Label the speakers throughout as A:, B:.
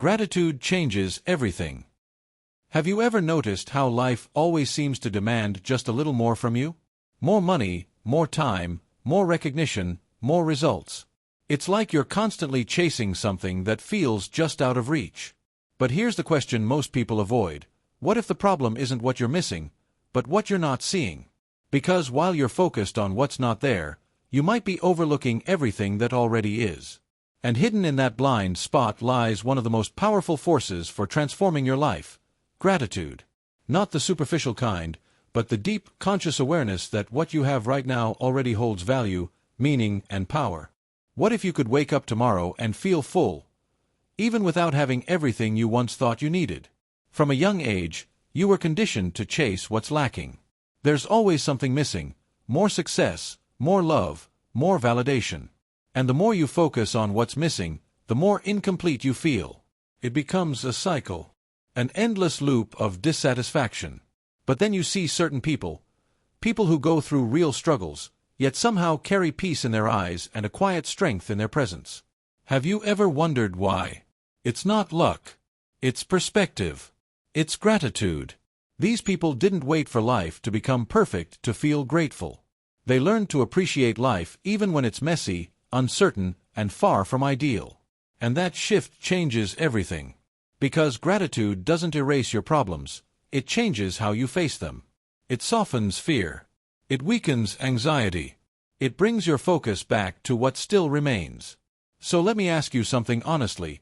A: Gratitude changes everything. Have you ever noticed how life always seems to demand just a little more from you? More money, more time, more recognition, more results. It's like you're constantly chasing something that feels just out of reach. But here's the question most people avoid. What if the problem isn't what you're missing, but what you're not seeing? Because while you're focused on what's not there, you might be overlooking everything that already is. And hidden in that blind spot lies one of the most powerful forces for transforming your life: gratitude. Not the superficial kind, but the deep, conscious awareness that what you have right now already holds value, meaning, and power. What if you could wake up tomorrow and feel full, even without having everything you once thought you needed? From a young age, you were conditioned to chase what's lacking. There's always something missing: more success, more love, more validation. And the more you focus on what's missing, the more incomplete you feel. It becomes a cycle, an endless loop of dissatisfaction. But then you see certain people who go through real struggles, yet somehow carry peace in their eyes and a quiet strength in their presence. Have you ever wondered why? It's not luck. It's perspective. It's gratitude. These people didn't wait for life to become perfect to feel grateful. They learned to appreciate life even when it's messy, uncertain, and far from ideal. And that shift changes everything. Because gratitude doesn't erase your problems, it changes how you face them. It softens fear. It weakens anxiety. It brings your focus back to what still remains. So let me ask you something honestly.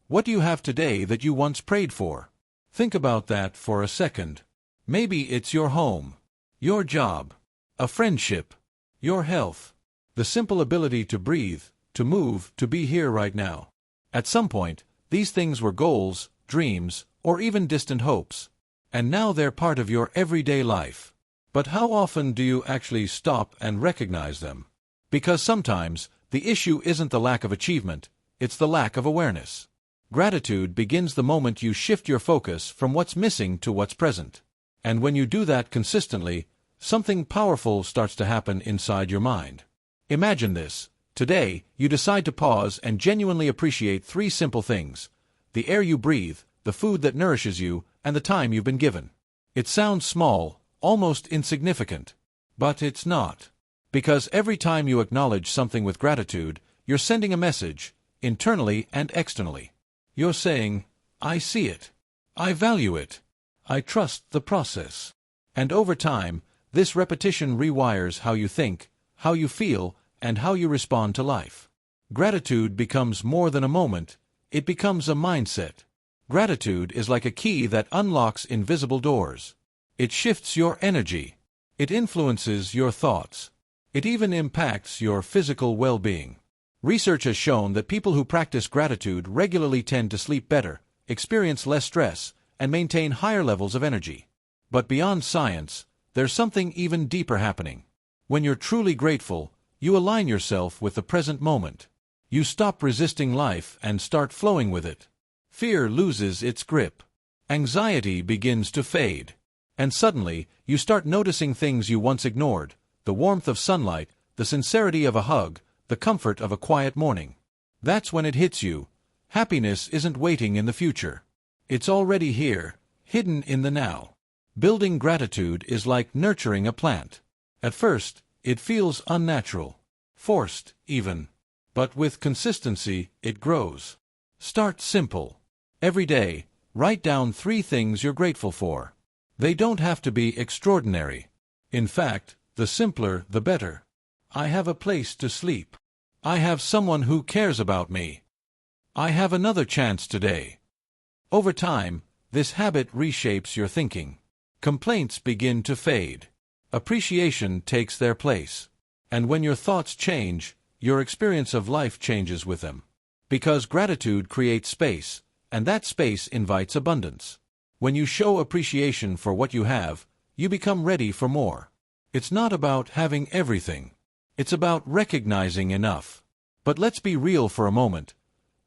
A: What do you have today that you once prayed for? Think about that for a second. Maybe it's your home, your job, a friendship, your health, the simple ability to breathe, to move, to be here right now. At some point, these things were goals, dreams, or even distant hopes. And now they're part of your everyday life. But how often do you actually stop and recognize them? Because sometimes, the issue isn't the lack of achievement, it's the lack of awareness. Gratitude begins the moment you shift your focus from what's missing to what's present. And when you do that consistently, something powerful starts to happen inside your mind. Imagine this. Today, you decide to pause and genuinely appreciate 3 simple things: the air you breathe, the food that nourishes you, and the time you've been given. It sounds small, almost insignificant. But it's not. Because every time you acknowledge something with gratitude, you're sending a message, internally and externally. You're saying, I see it. I value it. I trust the process. And over time, this repetition rewires how you think, how you feel, and how you respond to life. Gratitude becomes more than a moment, it becomes a mindset. Gratitude is like a key that unlocks invisible doors. It shifts your energy. It influences your thoughts. It even impacts your physical well-being. Research has shown that people who practice gratitude regularly tend to sleep better, experience less stress, and maintain higher levels of energy. But beyond science, there's something even deeper happening. When you're truly grateful, you align yourself with the present moment. You stop resisting life and start flowing with it. Fear loses its grip. Anxiety begins to fade. And suddenly, you start noticing things you once ignored: the warmth of sunlight, the sincerity of a hug, the comfort of a quiet morning. That's when it hits you. Happiness isn't waiting in the future. It's already here, hidden in the now. Building gratitude is like nurturing a plant. At first, it feels unnatural, forced even. But with consistency, it grows. Start simple. Every day, write down 3 things you're grateful for. They don't have to be extraordinary. In fact, the simpler, the better. I have a place to sleep. I have someone who cares about me. I have another chance today. Over time, this habit reshapes your thinking. Complaints begin to fade. Appreciation takes their place. And when your thoughts change, your experience of life changes with them. Because gratitude creates space, and that space invites abundance. When you show appreciation for what you have, you become ready for more. It's not about having everything. It's about recognizing enough. But let's be real for a moment.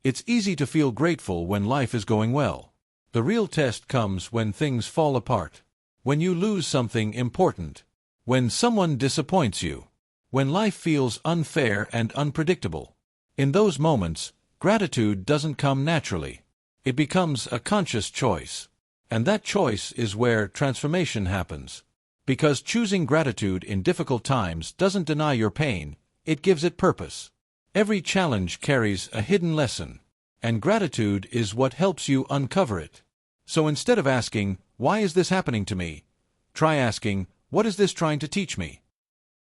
A: It's easy to feel grateful when life is going well. The real test comes when things fall apart. When you lose something important. When someone disappoints you. When life feels unfair and unpredictable. In those moments, gratitude doesn't come naturally. It becomes a conscious choice. And that choice is where transformation happens. Because choosing gratitude in difficult times doesn't deny your pain, it gives it purpose. Every challenge carries a hidden lesson, and gratitude is what helps you uncover it. So instead of asking, "Why is this happening to me?" try asking, "What is this trying to teach me?"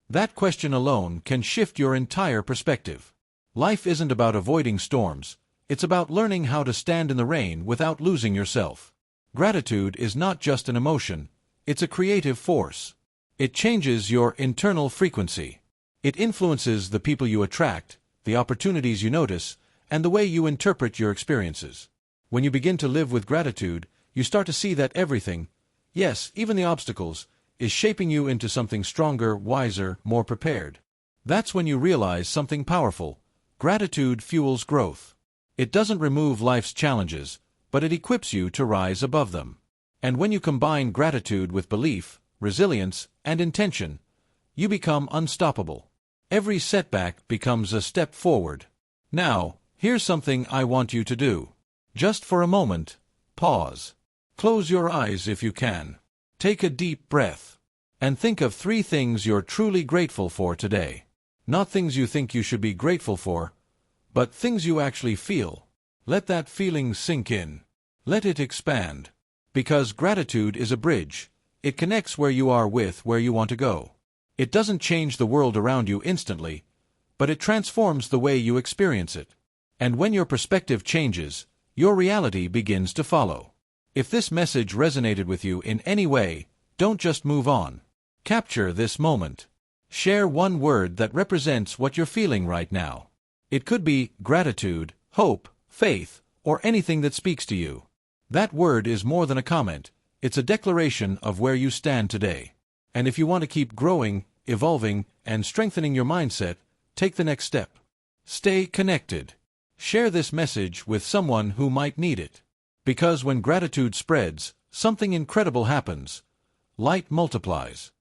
A: That question alone can shift your entire perspective. Life isn't about avoiding storms, it's about learning how to stand in the rain without losing yourself. Gratitude is not just an emotion, it's a creative force. It changes your internal frequency. It influences the people you attract, the opportunities you notice, and the way you interpret your experiences. When you begin to live with gratitude, you start to see that everything, yes, even the obstacles, is shaping you into something stronger, wiser, more prepared. That's when you realize something powerful. Gratitude fuels growth. It doesn't remove life's challenges, but it equips you to rise above them. And when you combine gratitude with belief, resilience, and intention, you become unstoppable. Every setback becomes a step forward. Now, here's something I want you to do. Just for a moment, pause. Close your eyes if you can. Take a deep breath. And think of 3 things you're truly grateful for today. Not things you think you should be grateful for, but things you actually feel. Let that feeling sink in. Let it expand. Because gratitude is a bridge. It connects where you are with where you want to go. It doesn't change the world around you instantly, but it transforms the way you experience it. And when your perspective changes, your reality begins to follow. If this message resonated with you in any way, don't just move on. Capture this moment. Share one word that represents what you're feeling right now. It could be gratitude, hope, faith, or anything that speaks to you. That word is more than a comment, it's a declaration of where you stand today. And if you want to keep growing, evolving, and strengthening your mindset, take the next step. Stay connected. Share this message with someone who might need it. Because when gratitude spreads, something incredible happens. Light multiplies.